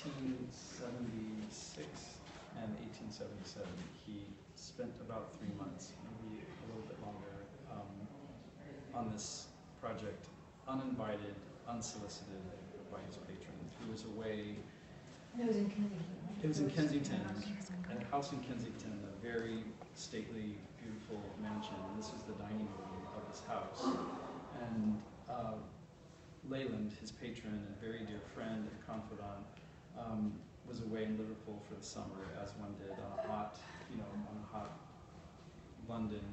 1876 and 1877, he spent about 3 months, maybe a little bit longer, on this project, uninvited, unsolicited by his patron, who was away. And it was in Kensington, right? It was in Kensington, at a house in Kensington, a very stately, beautiful mansion. This was the dining room of this house. And Leyland, his patron and very dear friend and confidant, was away in Liverpool for the summer, as one did on a hot, London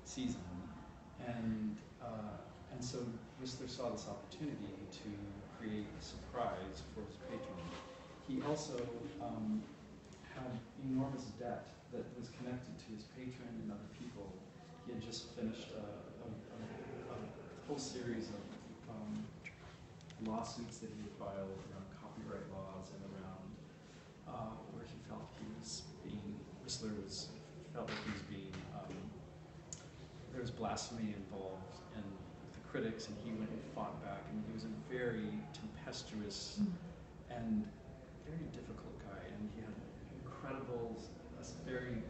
season. And so Whistler saw this opportunity to create a surprise for his patron. He also had enormous debt that was connected to his patron and other people. He had just finished a whole series of lawsuits that he had filed around copyright laws and around where he felt he was being, felt like he was being, there was blasphemy involved and the critics, and he went and fought back, and he was a very tempestuous and very difficult guy, and he had incredible, very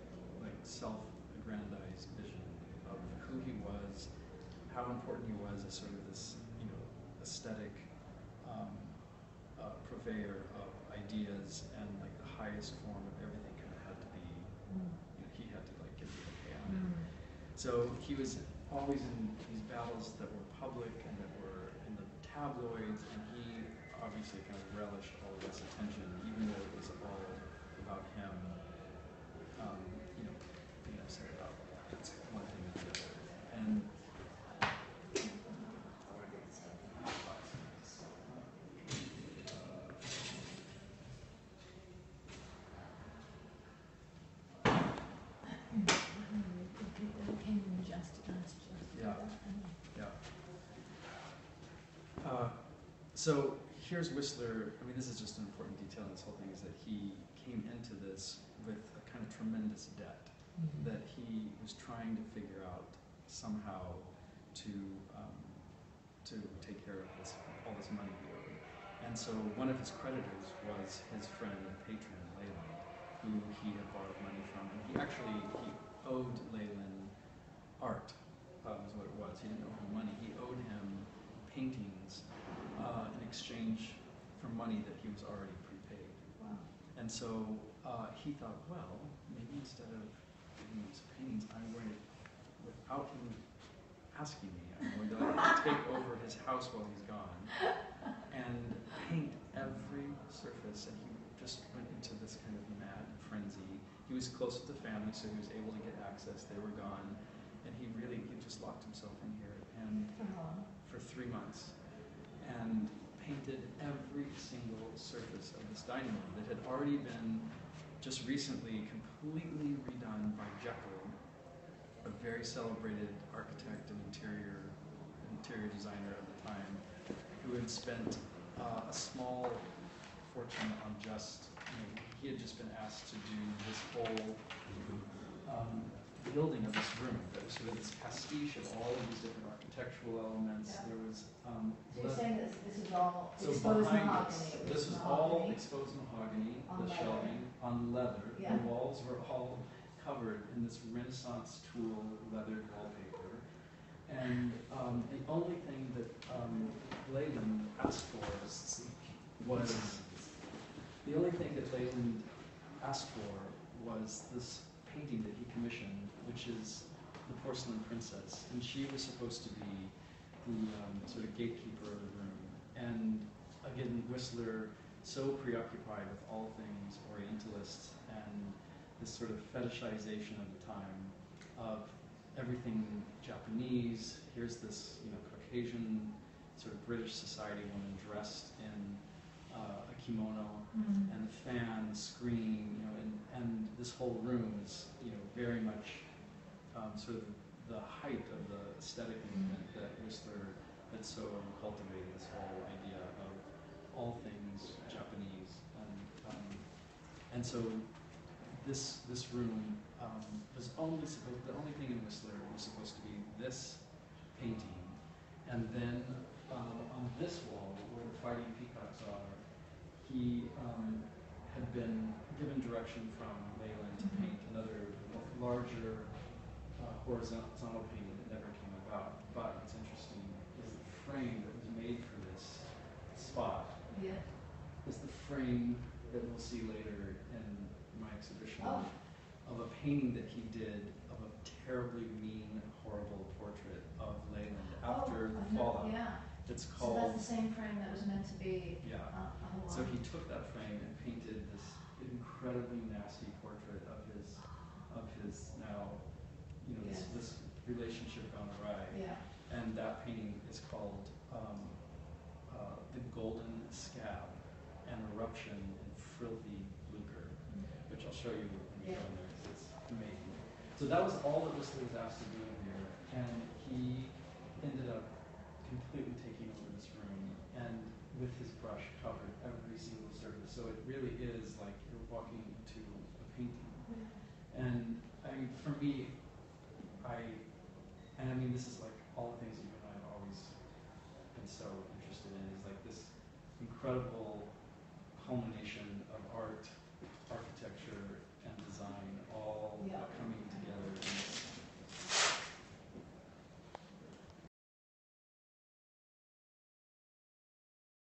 self-aggrandized vision of who he was, how important he was as sort of this, aesthetic purveyor of ideas, and the highest form of everything kind of had to be, he had to give the okay on it. So he was always in these battles that were public and that were in the tabloids, and he obviously kind of relished all of this attention, even though it was all about him, being upset about one thing or the other. And so here's Whistler. I mean, this is just an important detail in this whole thing, is that he came into this with a kind of tremendous debt that he was trying to figure out somehow to take care of all this money he owed. And so one of his creditors was his friend and patron, Leyland, who he had borrowed money from. And he owed Leyland art, is what it was. He didn't owe him money. He owed him paintings in exchange for money that he was already prepaid. Wow. And so he thought, well, maybe instead of giving these paintings, I'm going to, without him asking me, I'm going to take over his house while he's gone and paint every surface. And he just went into this kind of mad frenzy. He was close to the family, so he was able to get access. They were gone. And he just locked himself in here and for 3 months, and painted every single surface of this dining room that had already been just recently completely redone by Jekyll, a very celebrated architect and interior designer at the time, who had spent a small fortune on just, he had just been asked to do this whole building of this room that was sort of this pastiche of all of these different architectural elements. Yeah. There was So you're saying this is all so exposed behind mahogany? this was all exposed mahogany, On the leather. shelving on leather. Yeah. The walls were all covered in this Renaissance tool leather wallpaper. And the only thing that Leyland asked for was this painting that he commissioned, which is the Porcelain Princess, and she was supposed to be the sort of gatekeeper of the room. And again, Whistler, so preoccupied with all things Orientalist and this sort of fetishization of the time of everything Japanese. Here's this, Caucasian sort of British society woman dressed in a kimono and a fan, screen, and this whole room is, very much sort of the height of the aesthetic movement that Whistler had so cultivated, this whole idea of all things Japanese, and so this room was the only thing in Whistler was supposed to be this painting, and then on this wall where the fighting peacocks are, he had been given direction from Leyland to paint another larger horizontal painting that never came about. But what's interesting is the frame that was made for this spot Yeah. is the frame that we'll see later in my exhibition Oh. of a painting that he did of a terribly mean, horrible portrait of Leyland after the fallout. Yeah. It's So called. that's the same frame that was meant to be. Yeah. So he took that frame and painted this incredibly nasty portrait of his now, Yes. this relationship gone awry. Yeah. And that painting is called The Golden Scab, an Eruption in Filthy Lucre, which I'll show you when we go in there, because it's amazing. So that was all that Whistler was asked to do in here, and he ended up completely taking over this room, and with his brush covered every single surface. So it really is like you're walking into a painting. And I mean, for me, this is like all the things you and I have always been so interested in, is like this incredible culmination